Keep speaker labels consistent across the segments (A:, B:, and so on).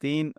A: 3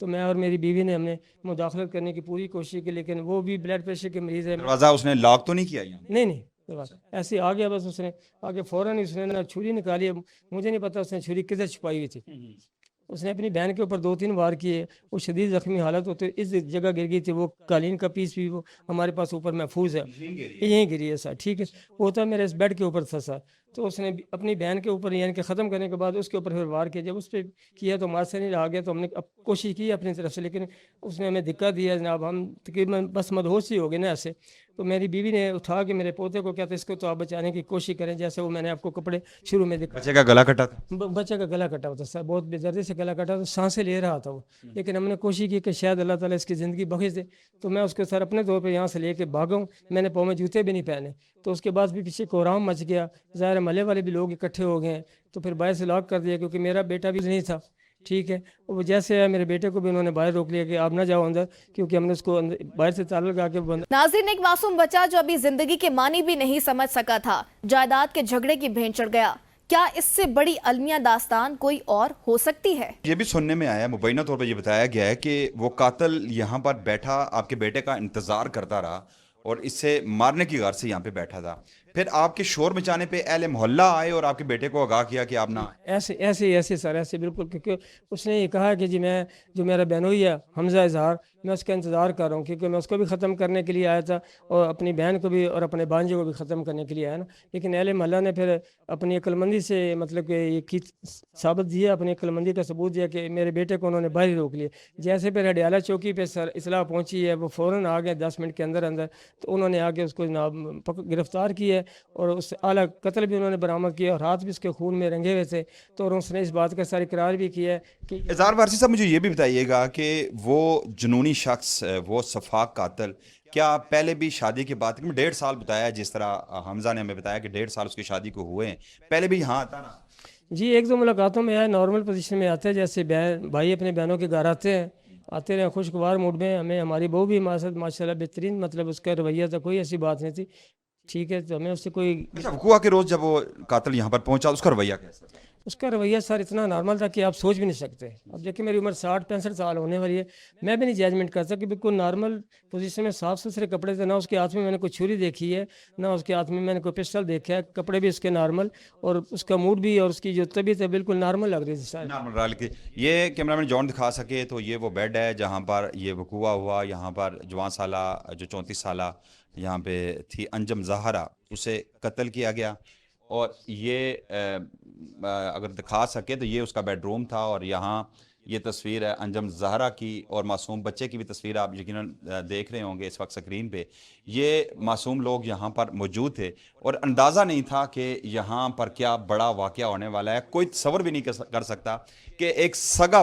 B: تو میں اور میری بیوی نے ہم نے مداخلت کرنے کی پوری کوشش کی، لیکن وہ بھی بلڈ پریشر کے مریض ہے.
A: دروازہ اس نے لاک تو نہیں کیا یہاں؟
B: نہیں ایسے آ گیا بس، اس نے آگے فوراً اس نے نا چھری نکالی ہے. مجھے نہیں پتا اس نے چھری کدھر چھپائی ہوئی تھی. اس نے اپنی بہن کے اوپر 2-3 وار کیے. وہ شدید زخمی حالت ہوتے اس جگہ گر گئی تھی. وہ قالین کا پیس بھی وہ ہمارے پاس اوپر محفوظ ہے، یہیں گری ہے سر. ٹھیک ہے، وہ تھا میرے اس بیڈ کے اوپر تھا سر. تو اس نے اپنی بہن کے اوپر یعنی کہ ختم کرنے کے بعد اس کے اوپر پھر وار کیا. جب اس پہ کیا تو ہمارے سے نہیں رہا گیا، تو ہم نے کوشش کی اپنی طرف سے، لیکن اس نے ہمیں دھکا دیا جناب. ہم تقریباً بس مدہوش ہی ہو گئے نا ایسے. تو میری بیوی نے اٹھا کے میرے پوتے کو کہتے اس کو تو آپ بچانے کی کوشش کریں، جیسے وہ میں نے آپ کو کپڑے شروع میں دکھا.
A: بچے کا گلا کٹا تھا؟
B: بچے کا گلا کٹا ہوتا سر، بہت بے دردی سے گلا کٹا، تو سانسیں لے رہا تھا وہ. لیکن ہم نے کوشش کی کہ شاید اللہ تعالیٰ اس کی زندگی بخش دے. تو میں اس کے سر اپنے طور پہ یہاں سے لے کے بھاگا ہوں. میں نے پاؤں میں جوتے بھی نہیں پہنے. تو اس کے بعد بھی پیچھے کوہرام مچ گیا. ظاہر محلے والے بھی لوگ اکٹھے ہو گئے ہیں. تو پھر باہر سے لاک کر دیا، کیونکہ میرا بیٹا بھی نہیں تھا. ٹھیک ہے، وہ جیسے ہے میرے بیٹے کو بھی انہوں نے باہر روک لیا کہ آپ نہ جاؤ اندر، کیونکہ ہم نے اس کو باہر سے تالا لگا کے بند.
C: ناظرین، ایک معصوم بچہ جو ابھی زندگی کے معنی بھی نہیں سمجھ سکا تھا، جائیداد کے جھگڑے کی بھینٹ چڑھ گیا. کیا اس سے بڑی المیہ داستان کوئی اور ہو سکتی ہے؟
A: یہ بھی سننے میں آیا، مبینہ طور پر یہ بتایا گیا ہے کہ وہ قاتل یہاں پر بیٹھا آپ کے بیٹے کا انتظار کرتا رہا اور اس سے مارنے کی غرض سے یہاں پہ بیٹھا تھا. پھر آپ کے شور مچانے پہ اہل محلہ آئے اور آپ کے بیٹے کو آگاہ کیا کہ آپ نہ آئیں.
B: ایسے سر، ایسے بالکل. کیونکہ اس نے یہ کہا کہ جی میں جو میرا بہنوئی ہے حمزہ اظہار، میں اس کا انتظار کر رہا ہوں، کیونکہ میں اس کو بھی ختم کرنے کے لیے آیا تھا اور اپنی بہن کو بھی اور اپنے بانجے کو بھی ختم کرنے کے لیے آیا نا. لیکن اہل محلہ نے پھر اپنی عقل مندی سے مطلب کہ یہ ثابت دیا، اپنی عقل مندی کا ثبوت دیا کہ میرے بیٹے کو انہوں نے باہر روک لیا. جیسے پھر ہڈیالہ چوکی پہ سر اطلاع پہنچی ہے، وہ فوراً آ گئے 10 منٹ کے اندر. تو انہوں نے آگے اس کو جناب گرفتار کیا ہے اور اس اعلیٰ قتل بھی انہوں نے برآمد کیا اور ہاتھ بھی اس کے خون میں رنگے ہوئے تھے. تو اور اس نے اس بات کا سر اقرار بھی کیا ہے کہ
A: اظہار وارثی صاحب مجھے یہ بھی بتائیے گا کہ وہ جنونی شخص، وہ صفاق قاتل، کیا پہلے بھی شادی کے بعد 1.5 سال بتایا، جس طرح حمزہ نے ہمیں بتایا کہ 1.5 سال اس کی شادی کو ہوئے ہیں، پہلے بھی یہاں آتا نا؟
B: جی 1-2 ملاقاتوں میں آئے، نارمل پوزیشن میں آتے ہیں، جیسے بھائی اپنے بہنوں کے گھر آتے رہے خوشگوار موڈ میں. ہماری بہو بھی ہمارے ساتھ ماشاء اللہ بہترین، مطلب اس کا رویہ تھا، کوئی ایسی بات نہیں تھی. ٹھیک ہے، تو ہمیں اس سے کوئی
A: اچھا، وقوع کے روز جب وہ قاتل یہاں پر پہنچا اس کا رویہ کیسا تھا؟
B: اس کا رویہ سر اتنا نارمل تھا کہ آپ سوچ بھی نہیں سکتے. اب دیکھیں میری عمر 60-65 سال ہونے والی ہے، میں بھی نہیں ججمنٹ کر سکتا کہ بالکل نارمل پوزیشن میں صاف ستھرے کپڑے تھے. نہ اس کے ہاتھ میں نے کوئی چھری دیکھی ہے، نہ اس کے ہاتھ میں نے کوئی پسٹل دیکھا ہے. کپڑے بھی اس کے نارمل، اور اس کا موڈ بھی اور اس کی جو طبیعت ہے بالکل نارمل لگ رہی تھی سر.
A: نارمل رہا. لیکن یہ کیمرہ مین جان دکھا سکے تو یہ وہ بیڈ ہے جہاں پر یہ وقوع ہوا. یہاں پر جوان سالہ جو 34 سالہ یہاں پہ تھی انجم زہرا، اسے قتل کیا گیا. اور یہ اگر دکھا سکے تو یہ اس کا بیڈ روم تھا، اور یہاں یہ تصویر ہے انجم زہرا کی، اور معصوم بچے کی بھی تصویر آپ یقیناً دیکھ رہے ہوں گے اس وقت سکرین پہ. یہ معصوم لوگ یہاں پر موجود تھے اور اندازہ نہیں تھا کہ یہاں پر کیا بڑا واقعہ ہونے والا ہے. کوئی تصور بھی نہیں کر سکتا کہ ایک سگا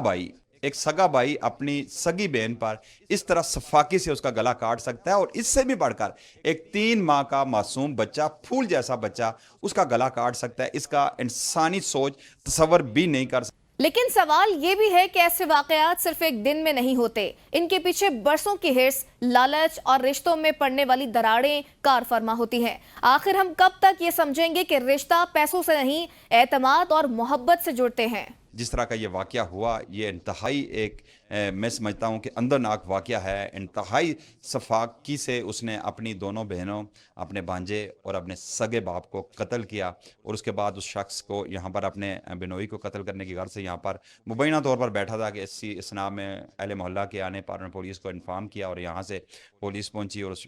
A: بھائی اپنی سگی بہن پر اس طرح صفاقی سے اس کا گلا کاٹ سکتا ہے، اور اس سے بھی بڑھ کر ایک 3 ماہ کا معصوم بچہ، پھول جیسا بچہ، اس کا گلا کاٹ سکتا ہے. اس کا انسانی سوچ تصور بھی نہیں کر سکتا.
C: لیکن سوال یہ بھی ہے کہ ایسے واقعات صرف ایک دن میں نہیں ہوتے. ان کے پیچھے برسوں کی ہرس، لالچ اور رشتوں میں پڑنے والی دراڑیں کار فرما ہوتی ہیں. آخر ہم کب تک یہ سمجھیں گے کہ رشتہ پیسوں سے نہیں، اعتماد اور محبت سے جڑتے ہیں؟
A: جس طرح کا یہ واقعہ ہوا، یہ انتہائی ایک میں سمجھتا ہوں کہ اندرناک واقعہ ہے. انتہائی صفاقی سے اس نے اپنی دونوں بہنوں، اپنے بانجے اور اپنے سگے باپ کو قتل کیا، اور اس کے بعد اس شخص کو یہاں پر اپنے بنوئی کو قتل کرنے کی غرض سے یہاں پر مبینہ طور پر بیٹھا تھا. کہ اسی اسنا میں اہل محلہ کے آنے پر انہوں نے پولیس کو انفارم کیا، اور یہاں سے پولیس پہنچی اور اس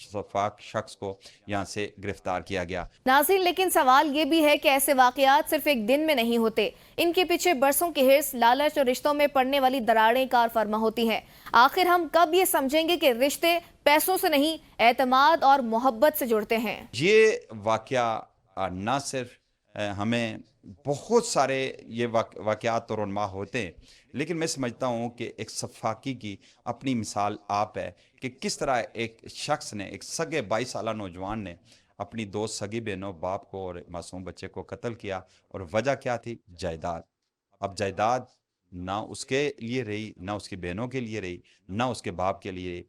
A: صفاق شخص کو یہاں سے گرفتار کیا گیا.
C: ناظرین، لیکن سوال یہ بھی ہے کہ ایسے واقعات صرف ایک دن میں نہیں ہوتے. ان کے پیچھے برسوں کی ہرس، لالچ اور رشتوں میں پڑنے والی دراڑیں کار فرما ہوتی ہیں. آخر ہم کب یہ سمجھیں گے کہ رشتے پیسوں سے نہیں، اعتماد اور محبت سے جڑتے ہیں؟
A: یہ واقعہ نہ صرف ہمیں بہت سارے یہ واقعات اور رونما ہوتے ہیں، لیکن میں سمجھتا ہوں کہ ایک صفاقی کی اپنی مثال آپ ہے کہ کس طرح ایک شخص نے، ایک سگے 22 سالہ نوجوان نے اپنی 2 سگی بہنوں، باپ کو اور معصوم بچے کو قتل کیا. اور وجہ کیا تھی؟ جائیداد. اب جائیداد نہ اس کے لیے رہی، نہ اس کی بہنوں کے لیے رہی، نہ اس کے باپ کے لیے.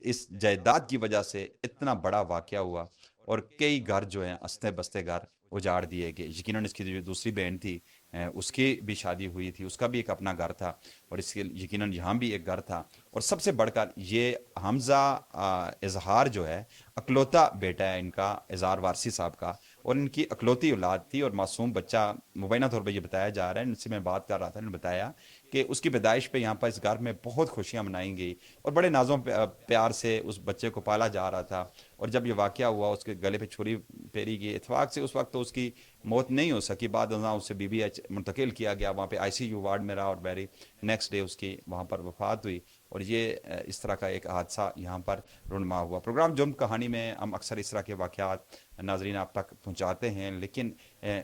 A: اس جائیداد کی وجہ سے اتنا بڑا واقعہ ہوا، اور کئی گھر جو ہیں، استے بستے گھر اجاڑ دیے گئے. یقیناً اس کی جو دوسری بہن تھی اس کی بھی شادی ہوئی تھی, اس کا بھی ایک اپنا گھر تھا, اور اس کے یقیناً یہاں بھی ایک گھر تھا. اور سب سے بڑھ کر یہ حمزہ اظہار جو ہے اکلوتا بیٹا ہے ان کا, اظہار وارثی صاحب کا, اور ان کی اکلوتی اولاد تھی اور معصوم بچہ مبینہ طور پہ یہ بتایا جا رہا ہے. ان سے میں بات کر رہا تھا, انہوں نے بتایا کہ اس کی پیدائش پہ یہاں پر اس گھر میں بہت خوشیاں منائی گئی اور بڑے نازوں پیار سے اس بچے کو پالا جا رہا تھا. اور جب یہ واقعہ ہوا, اس کے گلے پہ چھری پھیری گئی. اتفاق سے اس وقت تو اس کی موت نہیں ہو سکی, بعد ازاں اسے بی بی ایچ منتقل کیا گیا, وہاں پہ آئی سی یو وارڈ میں رہا, اور ویری نیکسٹ ڈے اس کی وہاں پر وفات ہوئی. اور یہ اس طرح کا ایک حادثہ یہاں پر رونما ہوا. پروگرام جرم کہانی میں ہم اکثر اس طرح کے واقعات ناظرین آپ تک پہنچاتے ہیں, لیکن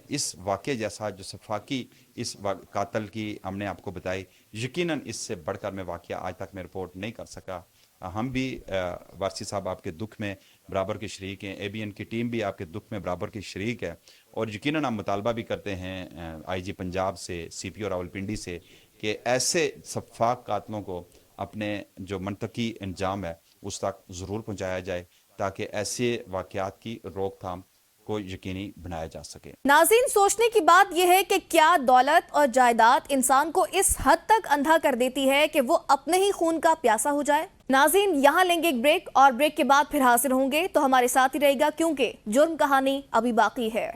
A: اس واقعے جیسا جو صفاقی اس قاتل کی ہم نے آپ کو بتائی, یقیناً اس سے بڑھ کر میں واقعہ آج تک میں رپورٹ نہیں کر سکا. ہم بھی وارثی صاحب آپ کے دکھ میں برابر کے شریک ہیں, اے بی این کی ٹیم بھی آپ کے دکھ میں برابر کی شریک ہے, اور یقیناً ہم مطالبہ بھی کرتے ہیں آئی جی پنجاب سے, سی پی او راولپنڈی سے, کہ ایسے سفاک قاتلوں کو اپنے جو منطقی انجام ہے اس تک ضرور پہنچایا جائے, تاکہ ایسے واقعات کی روک تھام کو یقینی بنایا جا سکے.
C: ناظرین, سوچنے کی بات یہ ہے کہ کیا دولت اور جائیداد انسان کو اس حد تک اندھا کر دیتی ہے کہ وہ اپنے ہی خون کا پیاسا ہو جائے؟ ناظرین, یہاں لیں گے ایک بریک, اور بریک کے بعد پھر حاضر ہوں گے, تو ہمارے ساتھ ہی رہے گا, کیونکہ جرم کہانی ابھی باقی ہے.